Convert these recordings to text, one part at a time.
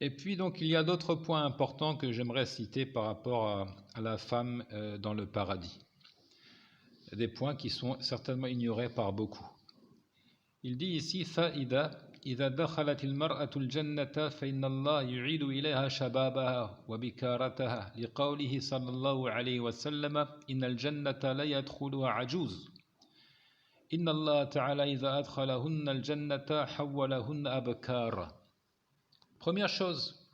Et puis donc il y a d'autres points importants que j'aimerais citer par rapport à la femme dans le paradis. Des points qui sont certainement ignorés par beaucoup. Il dit ici فإذا إذا دخلت المرأة الجنة فإن الله يعيد إليها شبابها وبكارتها لقوله صلى الله عليه وسلم إن الجنة لا يدخلها عجوز إن الله تعالى إذا أدخلهن الجنة حولهن أبكارا. Première chose,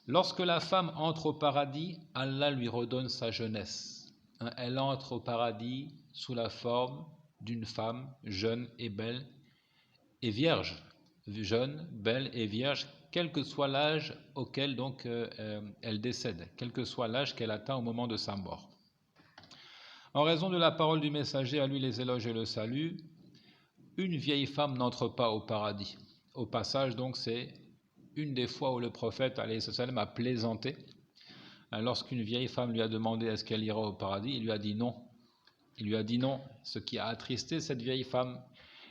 lorsque la femme entre au paradis, Allah lui redonne sa jeunesse. Elle entre au paradis sous la forme d'une femme jeune et belle et vierge, jeune, belle et vierge, quel que soit l'âge auquel donc elle décède, quel que soit l'âge qu'elle atteint au moment de sa mort. En raison de la parole du messager, à lui les éloges et le salut, une vieille femme n'entre pas au paradis. Au passage, donc, c'est une des fois où le prophète alayhi salam a plaisanté. Lorsqu'une vieille femme lui a demandé est-ce qu'elle ira au paradis, il lui a dit non. Il lui a dit non, ce qui a attristé cette vieille femme.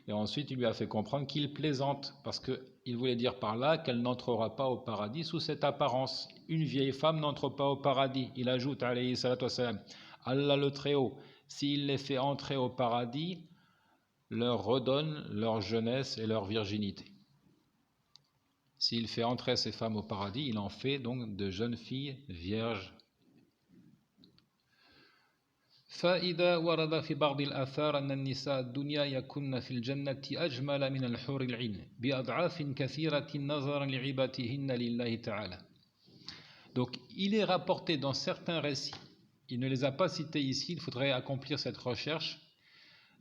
Et ensuite, il lui a fait comprendre qu'il plaisante, parce qu'il voulait dire par là qu'elle n'entrera pas au paradis sous cette apparence. Une vieille femme n'entre pas au paradis. Il ajoute, alayhi salatu wassalam, Allah le Très-Haut, s'il les fait entrer au paradis, leur redonne leur jeunesse et leur virginité. S'il fait entrer ces femmes au paradis, il en fait donc de jeunes filles vierges. فإذا ورد في بعض الآثار أن النساء الدنيا يكن في الجنة أجمل من الحور العين بأضعاف كثيرة نظرا لعبادتهن لله تعالى. Donc il est rapporté dans certains récits, il ne les a pas cités ici, il faudrait accomplir cette recherche.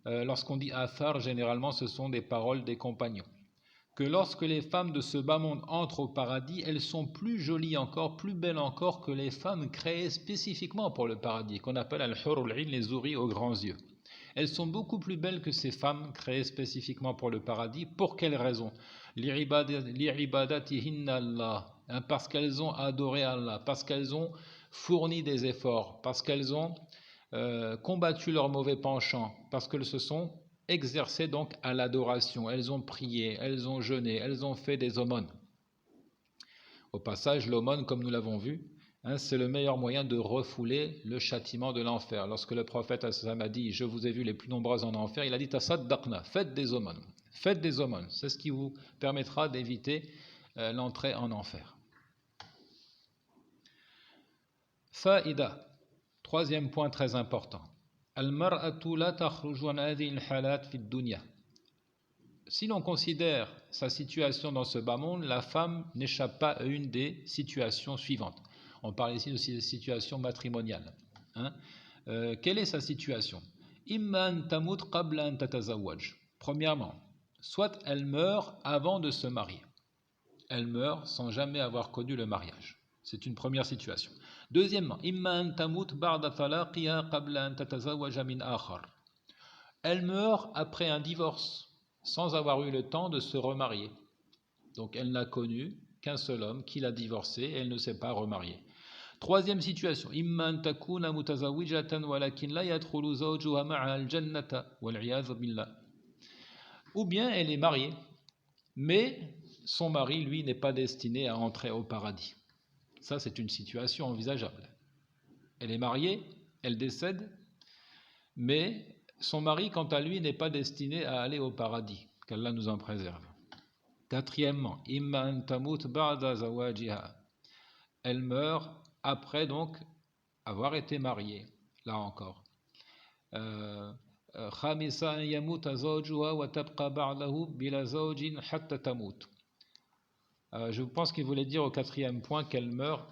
Lorsqu'on dit athar, généralement ce sont des paroles des compagnons. Que lorsque les femmes de ce bas monde entrent au paradis, elles sont plus jolies encore, plus belles encore que les femmes créées spécifiquement pour le paradis, qu'on appelle al-hurul 'ain, les houris aux grands yeux. Elles sont beaucoup plus belles que ces femmes créées spécifiquement pour le paradis. Pour quelle raison? Li'ibadatihinna Allah, parce qu'elles ont adoré Allah, parce qu'elles ont fourni des efforts, parce qu'elles ont combattu leurs mauvais penchants, parce qu'elles se sont exercées donc à l'adoration, elles ont prié, elles ont jeûné, elles ont fait des aumônes. Au passage, l'aumône, comme nous l'avons vu, c'est le meilleur moyen de refouler le châtiment de l'enfer. Lorsque le prophète a dit « Je vous ai vu les plus nombreuses en enfer », il a dit « Tasaddaqna », faites des aumônes. Faites des aumônes, c'est ce qui vous permettra d'éviter l'entrée en enfer. Fa'ida, troisième point très important. Al-mar'atu la takhruju an hadhihi al-halat fi ad-dunya. Si l'on considère sa situation dans ce bas monde, la femme n'échappe pas à une des situations suivantes. On parle ici de situation matrimoniale. Quelle est sa situation? Imma an tamut qabla an tatazawwaj. Premièrement, soit elle meurt avant de se marier. Elle meurt sans jamais avoir connu le mariage. C'est une première situation. Deuxièmement, imma an tamut ba'da talaqiha qabla an tatazawwaja min akhar. Elle meurt après un divorce, sans avoir eu le temps de se remarier. Donc elle n'a connu qu'un seul homme qui l'a divorcée et elle ne s'est pas remariée. Troisième situation, imma an takuna mutazawwijatan walakin la yadkhulu zawjuha ma'a al-jannata wal 'iyadhu billah. Ou bien elle est mariée, mais son mari, lui, n'est pas destiné à entrer au paradis. Ça, c'est une situation envisageable. Elle est mariée, elle décède, mais son mari, quant à lui, n'est pas destiné à aller au paradis, qu'Allah nous en préserve. Quatrièmement, imma an tamut ba'da zawajiha. Elle meurt après donc avoir été mariée, là encore. Khamisa an yamuta zawjuha wa tabqa ba'dahu bila zawjin hatta tamut. Je pense qu'il voulait dire au quatrième point qu'elle meurt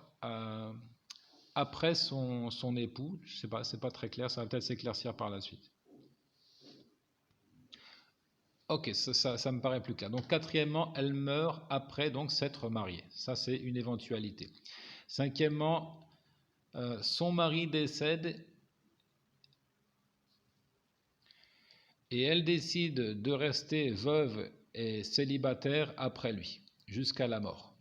après son époux. Je sais pas, c'est pas très clair, ça va peut-être s'éclaircir par la suite. Ok, ça me paraît plus clair. Donc quatrièmement, elle meurt après donc s'être mariée. Ça, c'est une éventualité. Cinquièmement, son mari décède et elle décide de rester veuve et célibataire après lui, jusqu'à la mort.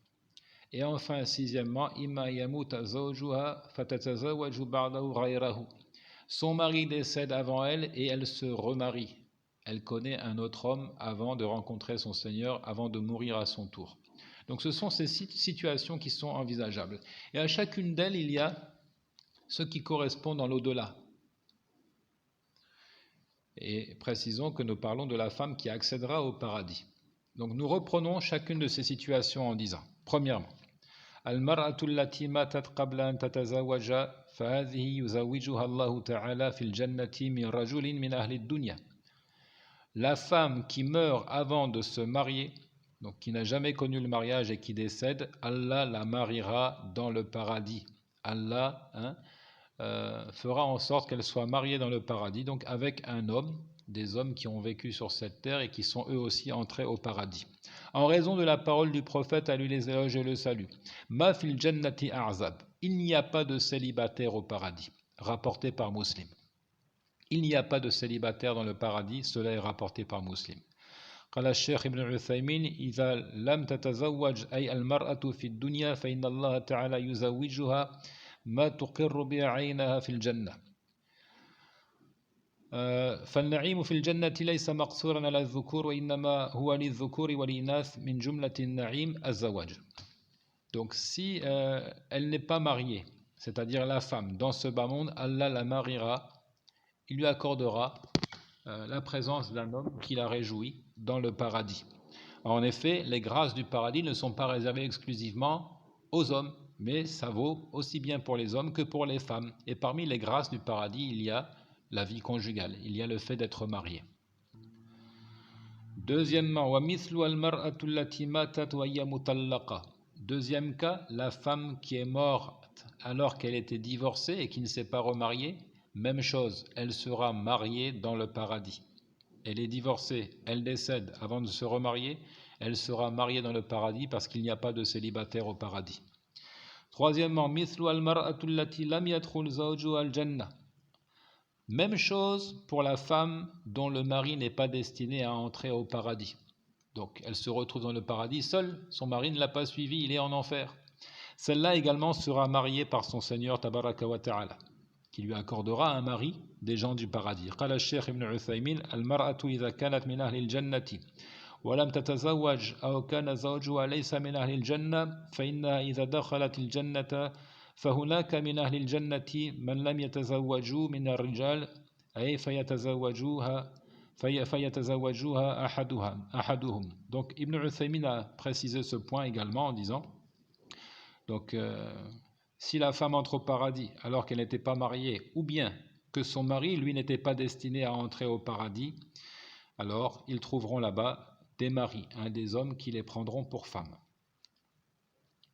Et enfin, sixièmement, imma yamuta zawjuha fatatazawwaju ba'dahu ghayrahu. Son mari décède avant elle et elle se remarie. Elle connaît un autre homme avant de rencontrer son Seigneur, avant de mourir à son tour. Donc ce sont ces situations qui sont envisageables. Et à chacune d'elles, il y a ce qui correspond dans l'au-delà. Et précisons que nous parlons de la femme qui accédera au paradis. Donc nous reprenons chacune de ces situations en disant, premièrement, Al-mar'atu allati matat qabla an tatazawaja fahadhihi yuzawwijuha Allahu ta'ala fil jannati min rajulin min ahli ad-dunya. La femme qui meurt avant de se marier, donc qui n'a jamais connu le mariage et qui décède, Allah la mariera dans le paradis. Allah fera en sorte qu'elle soit mariée dans le paradis, donc avec un homme, des hommes qui ont vécu sur cette terre et qui sont eux aussi entrés au paradis. En raison de la parole du prophète, à lui les éloges et le salut. Ma fil jannati a'zab. Il n'y a pas de célibataire au paradis, rapporté par Muslim. Il n'y a pas de célibataire dans le paradis, cela est rapporté par Muslim. قال الشيخ ابن عثيمين إذا لم تتزوج أي المرأة في الدنيا فإن الله تعالى يزوجها ما تقر به عينها في الجنة فالنعيم في الجنة ليس مقصورا على الذكور وإنما هو للذكور والإناث من جملة النعيم الزواج. Donc si elle n'est pas mariée, c'est-à-dire la femme, dans ce bas monde, Allah la mariera, il lui accordera la présence d'un homme qui la réjouit dans le paradis. En effet, les grâces du paradis ne sont pas réservées exclusivement aux hommes, mais ça vaut aussi bien pour les hommes que pour les femmes. Et parmi les grâces du paradis, il y a la vie conjugale, il y a le fait d'être marié. Deuxièmement, deuxième cas, la femme qui est morte alors qu'elle était divorcée et qui ne s'est pas remariée, même chose, elle sera mariée dans le paradis. Elle est divorcée, elle décède avant de se remarier, elle sera mariée dans le paradis parce qu'il n'y a pas de célibataire au paradis. Troisièmement, même chose pour la femme dont le mari n'est pas destiné à entrer au paradis. Donc elle se retrouve dans le paradis seule, son mari ne l'a pas suivi, il est en enfer. Celle-là également sera mariée par son Seigneur Tabaraka wa Ta'ala, qui lui accordera un mari des gens du paradis. قال الشيخ ابن عثيمين المرأة إذا كانت من أهل الجنة ولم تتزوج أو كان زوجها ليس من أهل الجنة فإنها إذا دخلت الجنة فهناك من أهل الجنة من لم يتزوجوا من الرجال أي فيتزوجوها أحدهم. Donc Ibn Uthaymin a précisé ce point également en disant donc si la femme entre au paradis alors qu'elle n'était pas mariée, ou bien que son mari, lui, n'était pas destiné à entrer au paradis, alors ils trouveront là-bas des maris, des hommes qui les prendront pour femmes.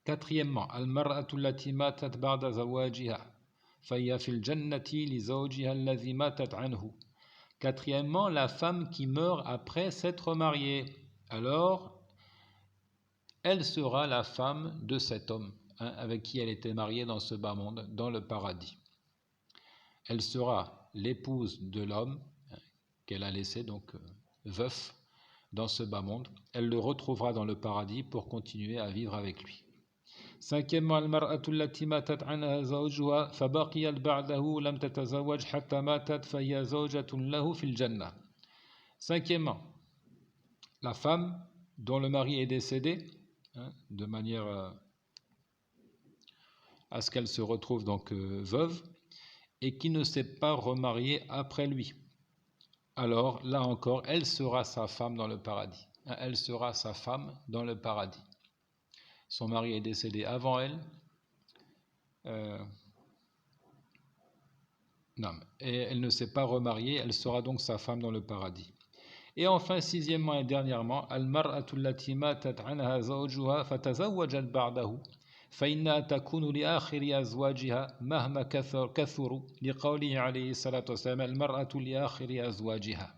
Quatrièmement, al-mar'atu allati matat ba'da zawajiha fahiya fil jannati li zawjiha alladhi matat anhu. Quatrièmement, la femme qui meurt après s'être mariée, alors elle sera la femme de cet homme avec qui elle était mariée dans ce bas monde, dans le paradis. Elle sera l'épouse de l'homme qu'elle a laissé donc veuf dans ce bas monde. Elle le retrouvera dans le paradis pour continuer à vivre avec lui. Cinquièmement, al-mar'atu allati matat anha zawjuha fabaqiyat ba'dahu lam tatazawwaj hatta matat fahiya zawjatun lahu fil jannah. Cinquièmement, la femme dont le mari est décédé, de manière à ce qu'elle se retrouve donc veuve, et qui ne s'est pas remariée après lui. Alors, là encore, elle sera sa femme dans le paradis. Elle sera sa femme dans le paradis. Son mari est décédé avant elle. Et elle ne s'est pas remariée, elle sera donc sa femme dans le paradis. Et enfin, sixièmement et dernièrement, al-mar'atu allati matat anha zawjuha fatazawwajat ba'dahu فإنها تكون لآخر أزواجها مهما كثروا لقوله عليه الصلاة والسلام المرأة لآخر أزواجها.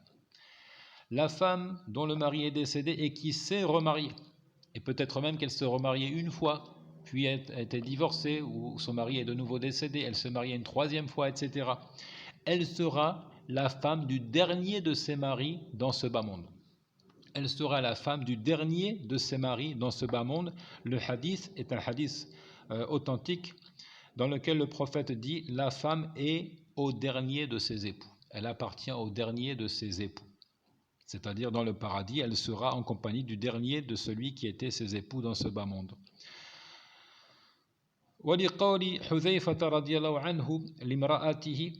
La femme dont le mari est décédé et qui s'est remariée, et peut-être même qu'elle se remariait une fois, puis elle était divorcée, ou son mari est de nouveau décédé, elle se mariait une troisième fois, etc. Elle sera la femme du dernier de ses maris dans ce bas monde. Elle sera la femme du dernier de ses maris dans ce bas monde. Le hadith est un hadith authentique dans lequel le prophète dit « La femme est au dernier de ses époux. Elle appartient au dernier de ses époux. » c'est-à-dire dans le paradis, elle sera en compagnie du dernier de celui qui était ses époux dans ce bas monde. ولقول حذيفة رضي الله عنه لامرأته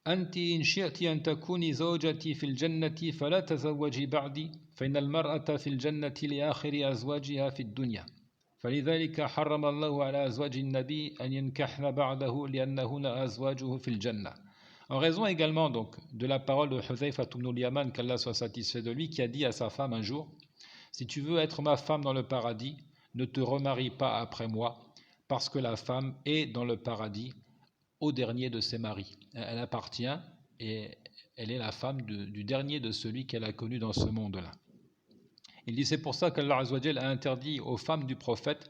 أنت إن شئت أن تكوني زوجتي في الجنة فلا تزوجي بعدي فإن المرأة في الجنة لآخر أزواجها في الدنيا فلذلك حرم الله على أزواج النبي أن ينكحن بعده لأنهن أزواجه في الجنة. En raison également donc de la parole de Hudhayfa ibn al-Yaman, qu'Allah soit satisfait de lui, qui a dit à sa femme un jour: si tu veux être ma femme dans le paradis, ne te remarie pas après moi, parce que la femme est dans le paradis au dernier de ses maris. Elle appartient et elle est la femme du dernier de celui qu'elle a connu dans ce monde-là. Il dit c'est pour ça qu'Allah Azza wa Jal a interdit aux femmes du prophète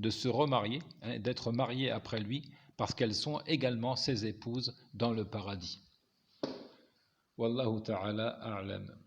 de se remarier, d'être mariées après lui, parce qu'elles sont également ses épouses dans le paradis. Wallahu ta'ala a'lam.